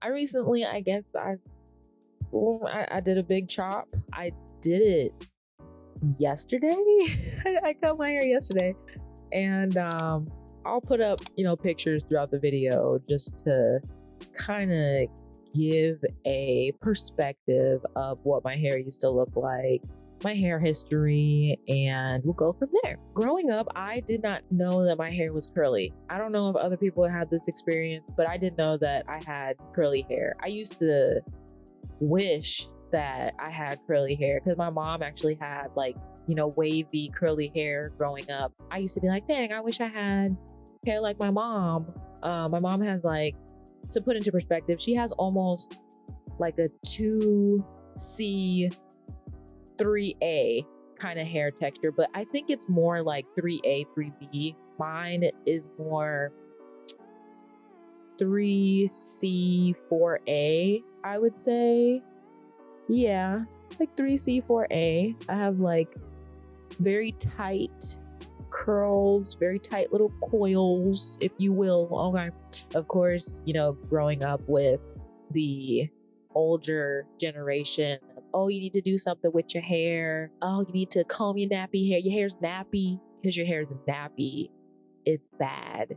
I recently, I guess I did a big chop. I did it yesterday. I cut my hair yesterday, and I'll put up, pictures throughout the video just to kind of give a perspective of what my hair used to look like, my hair history, and we'll go from there. Growing up, I did not know that my hair was curly. I don't know if other people had this experience, but I didn't know that I had curly hair. I used to wish that I had curly hair because my mom actually had wavy curly hair growing up. I used to be like, dang, I wish I had hair like my mom. My mom has, to put into perspective, she has almost like a 2C 3A kind of hair texture, but I think it's more like 3A 3B. Mine is more 3C 4A, I would say. Yeah, like 3C 4A. I have very tight curls, very tight little coils, if you will. Okay. Of course, growing up with the older generation, oh, you need to do something with your hair. Oh, you need to comb your nappy hair. Your hair's nappy. Because your hair's nappy, it's bad.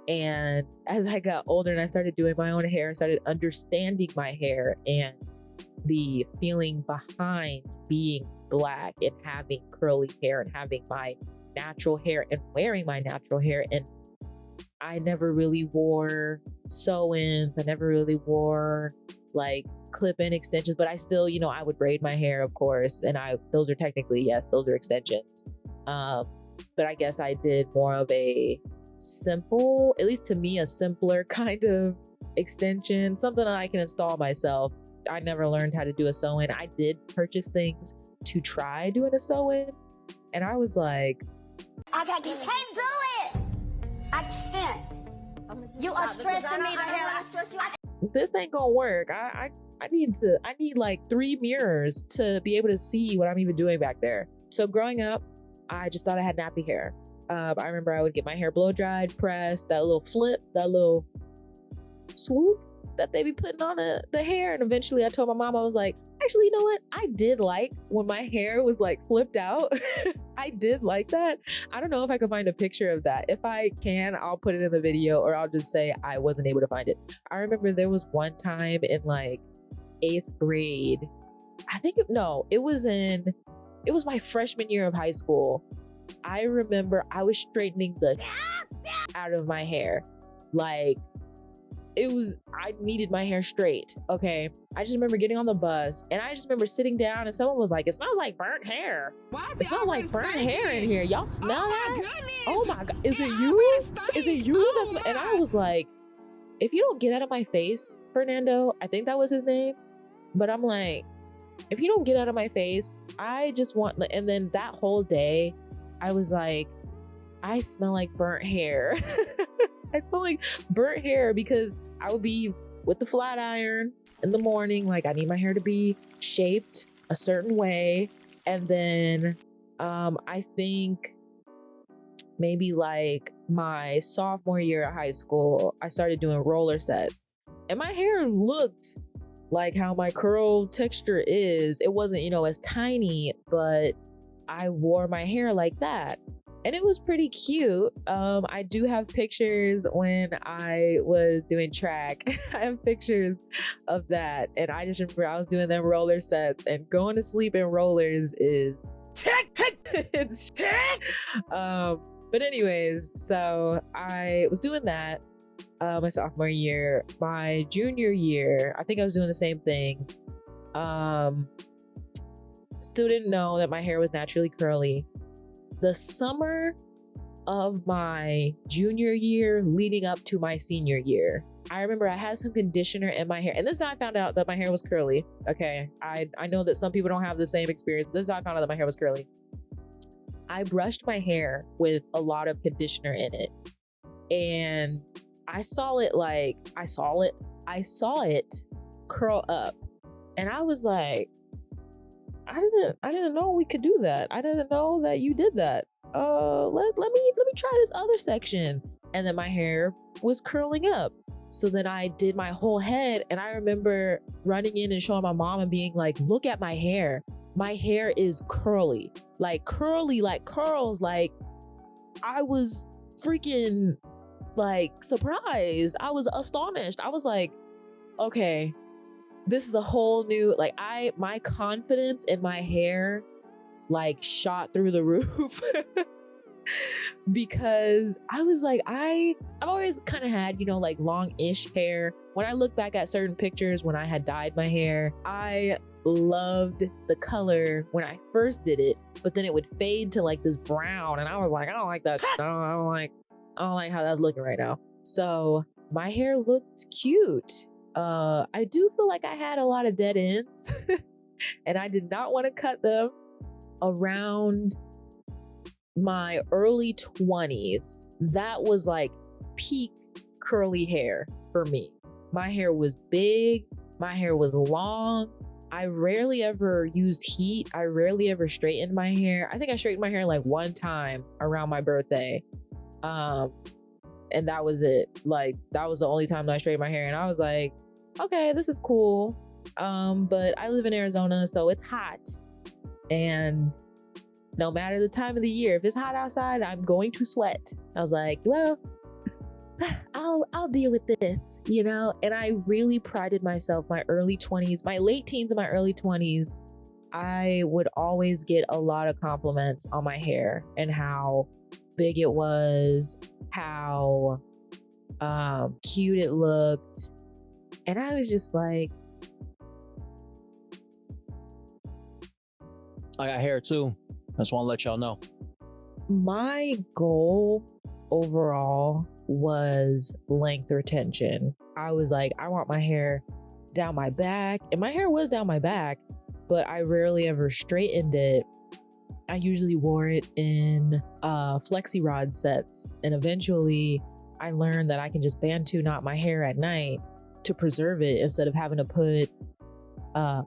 And as I got older and I started doing my own hair, I started understanding my hair and the feeling behind being Black and having curly hair and having my natural hair and wearing my natural hair. And I never really wore sew-ins. I never really wore clip-in extensions, but I still, I would braid my hair, of course. And those are technically, yes, those are extensions. But I guess I did more of a simple, at least to me, a simpler kind of extension, something that I can install myself. I never learned how to do a sew-in. I did purchase things to try doing a sew-in, and I was like, you can't do it. I can't. You are stressing me the hell out. This ain't gonna work. I need 3 mirrors to be able to see what I'm even doing back there. So growing up, I just thought I had nappy hair. I remember I would get my hair blow dried, pressed, that little flip, that little swoop that they be putting on the hair. And eventually I told my mom, I was like, actually, you know what? I did like when my hair was flipped out. I did like that. I don't know if I can find a picture of that. If I can, I'll put it in the video, or I'll just say I wasn't able to find it. I remember there was one time in 8th grade. It was my freshman year of high school. I remember I was straightening the out of my hair. I needed my hair straight. Okay. I just remember getting on the bus and I just remember sitting down and someone was like, it smells like burnt hair. It smells like burnt hair in here. Y'all smell that? Goodness. Oh my God. Is it you? Is it you? And I was like, if you don't get out of my face, Fernando, I think that was his name. But I'm like, if you don't get out of my face, I just want, and then that whole day, I was like, I smell like burnt hair. I smell like burnt hair because I would be with the flat iron in the morning. I need my hair to be shaped a certain way. And then I think maybe my sophomore year of high school, I started doing roller sets. And my hair looked like how my curl texture is. It wasn't, as tiny, but I wore my hair like that. And it was pretty cute. I do have pictures when I was doing track. I have pictures of that. And I just remember I was doing them roller sets, and going to sleep in rollers is it's but anyways, so I was doing that my sophomore year. My junior year, I think I was doing the same thing. Still didn't know that my hair was naturally curly. The summer of my junior year leading up to my senior year, I remember I had some conditioner in my hair. And this is how I found out that my hair was curly. Okay, I know that some people don't have the same experience. This is how I found out that my hair was curly. I brushed my hair with a lot of conditioner in it. And I saw it curl up. And I was like, I didn't know we could do that. I didn't know that you did that. Let me try this other section. And then my hair was curling up. So then I did my whole head, and I remember running in and showing my mom and being like, look at my hair. My hair is curly, like curls. Like, I was freaking like surprised. I was astonished. I was like, okay, this is a whole new, like, my confidence in my hair like shot through the roof. Because I was like, I've always kind of had, you know, like long-ish hair. When I look back at certain pictures when I had dyed my hair, I loved the color when I first did it, but then it would fade to like this brown, and I was like, I don't like that. I don't like how that's looking right now. So my hair looked cute. I do feel like I had a lot of dead ends and I did not want to cut them. Around my early 20s, that was like peak curly hair for me. My hair was big, my hair was long. I rarely ever used heat. I rarely ever straightened my hair. I think I straightened my hair like one time around my birthday. And that was it. Like, that was the only time that I straightened my hair. And I was like, okay, this is cool. But I live in Arizona, so it's hot. And no matter the time of the year, if it's hot outside, I'm going to sweat. I was like, well, I'll deal with this, you know? And I really prided myself, my early 20s, my late teens and my early 20s, I would always get a lot of compliments on my hair and how big it was, how cute it looked. And I was just like, I got hair too. I just want to let y'all know. My goal overall was length retention. I was like, I want my hair down my back, and my hair was down my back, but I rarely ever straightened it. I usually wore it in flexi rod sets, and eventually I learned that I can just Bantu knot my hair at night to preserve it instead of having to put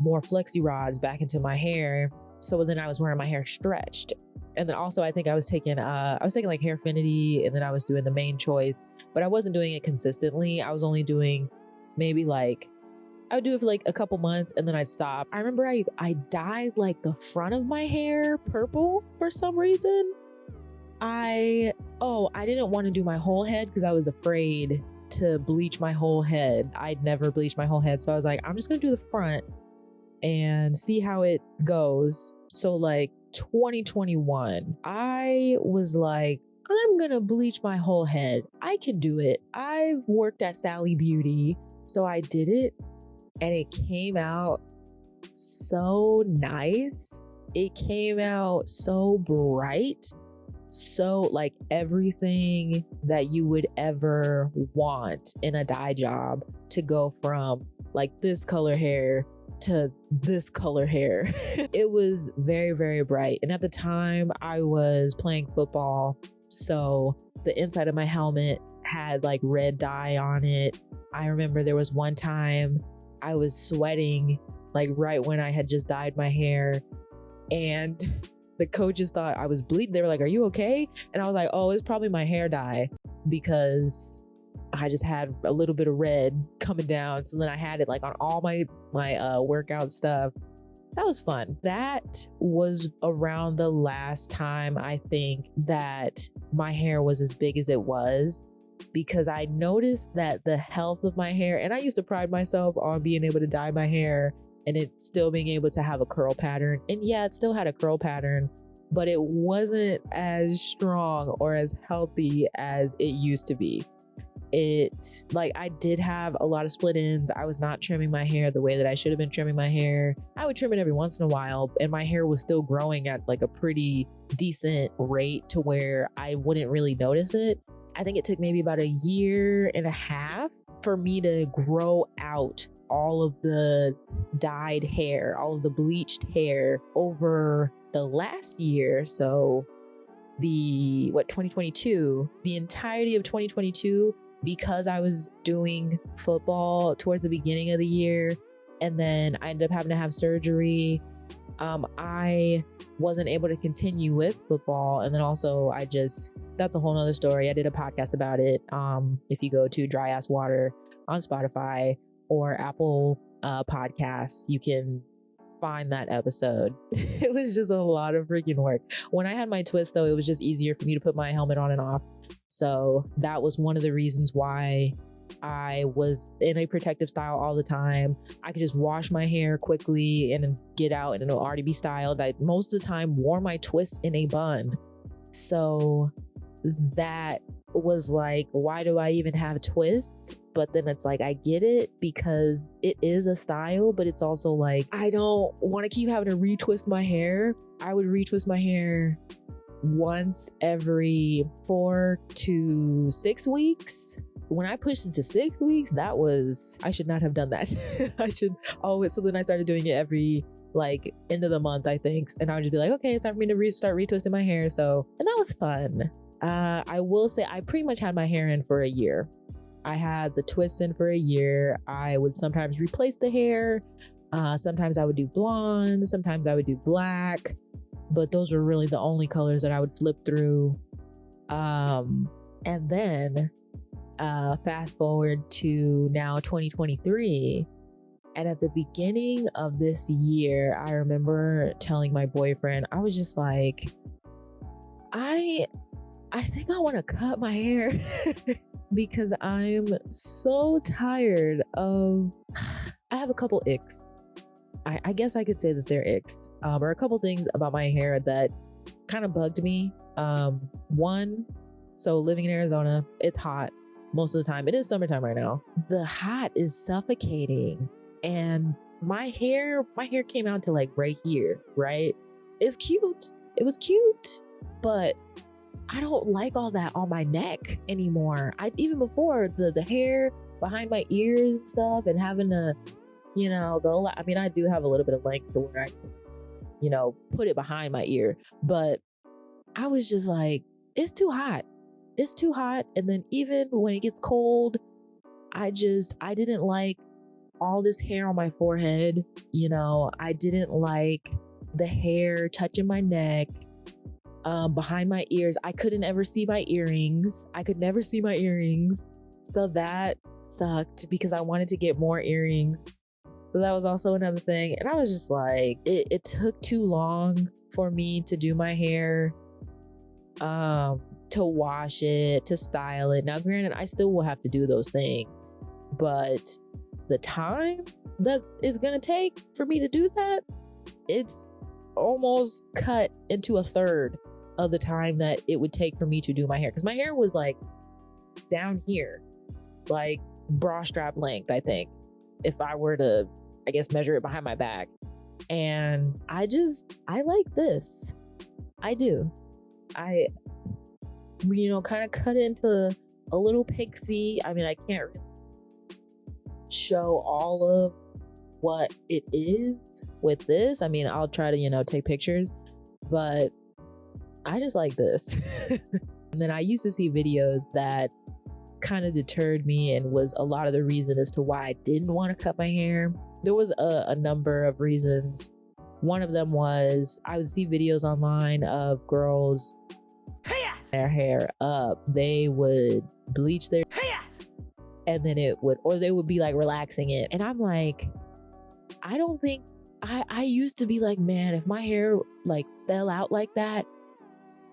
more flexi rods back into my hair. So then I was wearing my hair stretched. And then also I think I was taking like Hairfinity, and then I was doing the Main Choice, but I wasn't doing it consistently. I was only doing maybe like, I would do it for like a couple months and then I'd stop. I remember I dyed like the front of my hair purple for some reason. I didn't want to do my whole head because I was afraid to bleach my whole head. I'd never bleached my whole head. So I was like, I'm just gonna do the front and see how it goes. So like 2021, I was like, I'm gonna bleach my whole head. I can do it. I've worked at Sally Beauty. So I did it, and it came out so nice. It came out so bright. So like everything that you would ever want in a dye job, to go from like this color hair to this color hair. It was very, very bright. And at the time I was playing football, so the inside of my helmet had like red dye on it. I remember there was one time I was sweating like right when I had just dyed my hair, and the coaches thought I was bleeding. They were like, are you okay? And I was like, oh, it's probably my hair dye, because I just had a little bit of red coming down. So then I had it like on all my workout stuff. That was fun. That was around the last time I think that my hair was as big as it was, because I noticed that the health of my hair, and I used to pride myself on being able to dye my hair and it still being able to have a curl pattern. And yeah, it still had a curl pattern, but it wasn't as strong or as healthy as it used to be. It, like, I did have a lot of split ends. I was not trimming my hair the way that I should have been trimming my hair. I would trim it every once in a while, and my hair was still growing at like a pretty decent rate to where I wouldn't really notice it. I think it took maybe about 1.5 years for me to grow out all of the dyed hair, all of the bleached hair over the last year. So the 2022, the entirety of 2022, because I was doing football towards the beginning of the year, and then I ended up having to have surgery. I wasn't able to continue with football. And then also that's a whole nother story. I did a podcast about it. If you go to Dry Ass Water, on Spotify or Apple podcasts, you can find that episode. It was just a lot of freaking work. When I had my twist though, it was just easier for me to put my helmet on and off. So that was one of the reasons why I was in a protective style all the time. I could just wash my hair quickly and then get out and it'll already be styled. I most of the time wore my twist in a bun. So that was like, why do I even have twists? But then it's like, I get it because it is a style, but it's also like, I don't want to keep having to retwist my hair. I would retwist my hair once every 4 to 6 weeks. When I pushed it to 6 weeks, I should not have done that. So then I started doing it every like end of the month, I think. And I would just be like, okay, it's time for me to start retwisting my hair. So, and that was fun. I will say I pretty much had my hair in for a year. I had the twists in for a year. I would sometimes replace the hair. Sometimes I would do blonde. Sometimes I would do black. But those were really the only colors that I would flip through. And then fast forward to now 2023. And at the beginning of this year, I remember telling my boyfriend, I was just like, I think I want to cut my hair because I'm so tired of, I have a couple icks. I guess I could say that they're icks, or a couple things about my hair that kind of bugged me. One, so living in Arizona, it's hot most of the time. It is summertime right now. The hot is suffocating. And my hair came out to like right here, right? It's cute. It was cute, but I don't like all that on my neck anymore. Even before the hair behind my ears and stuff, and having to, go. I mean, I do have a little bit of length to where I can, put it behind my ear, but I was just like, it's too hot. It's too hot. And then even when it gets cold, I didn't like all this hair on my forehead. I didn't like the hair touching my neck, behind my ears. I couldn't ever see my earrings. I could never see my earrings. So that sucked because I wanted to get more earrings. So that was also another thing. And I was just like, it took too long for me to do my hair, to wash it, to style it. Now, granted, I still will have to do those things, but the time that is gonna take for me to do that, it's almost cut into a third of the time that it would take for me to do my hair. Because my hair was like down here, like bra strap length, I think, if I were to, I guess, measure it behind my back. And I like this. I do. I kind of cut into a little pixie. I mean, I can't really show all of what it is with this. I mean, I'll try to, take pictures, but I just like this. And then I used to see videos that kind of deterred me and was a lot of the reason as to why I didn't want to cut my hair. There was a number of reasons. One of them was I would see videos online of girls their hair up. They would bleach their and then they would be like relaxing it. And I'm like, I don't think, I used to be like, man, if my hair like fell out like that,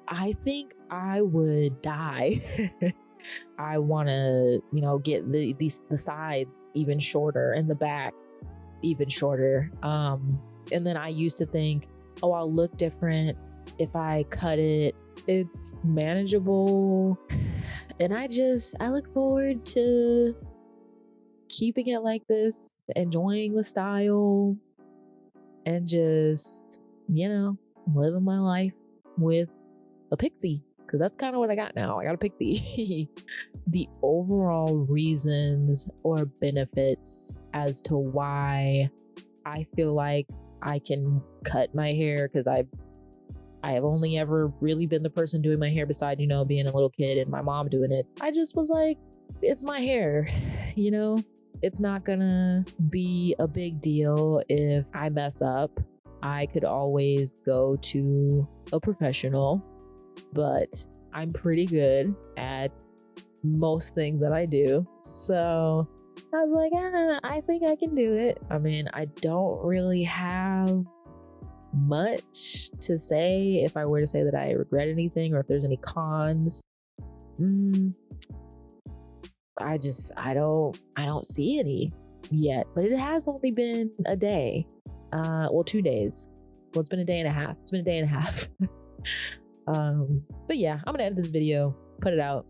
I think I would die. I want to, get the sides even shorter and the back even shorter. And then I used to think, oh, I'll look different if I cut it. It's manageable. And I look forward to keeping it like this, enjoying the style, and just, living my life with a pixie, because that's kind of what I got now. I got a pixie. The overall reasons or benefits as to why I feel like I can cut my hair, because I have only ever really been the person doing my hair beside, being a little kid and my mom doing it. I just was like, it's my hair, it's not gonna be a big deal if I mess up. I could always go to a professional, but I'm pretty good at most things that I do. So I was like, I think I can do it. I mean, I don't really have much to say if I were to say that I regret anything or if there's any cons. I don't see any yet, but it has only been a day. Well, 2 days. Well, it's been a day and a half. It's been a day and a half. But yeah, I'm gonna end this video, put it out.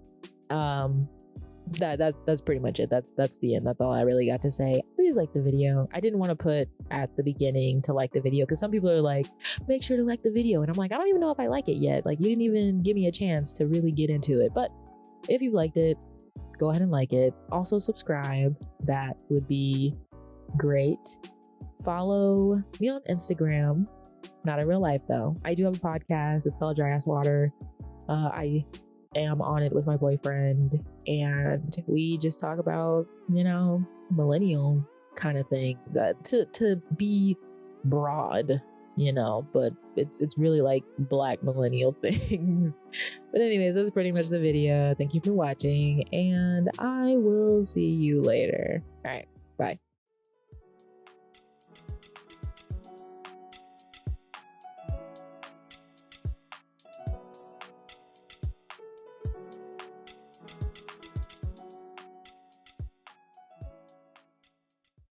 That's pretty much it. That's the end. That's all I really got to say. Please like the video. I didn't want to put at the beginning to like the video because some people are like, make sure to like the video, and I'm like, I don't even know if I like it yet. Like, you didn't even give me a chance to really get into it. But if you liked it, go ahead and like it. Also subscribe. That would be great. Follow me on Instagram. Not in real life though. I do have a podcast. It's called Dry Ass Water. I am on it with my boyfriend, and we just talk about, you know, millennial kind of things, to be broad, you know, but it's really like Black millennial things. But anyways, that's pretty much the video. Thank you for watching, and I will see you later. All right, bye.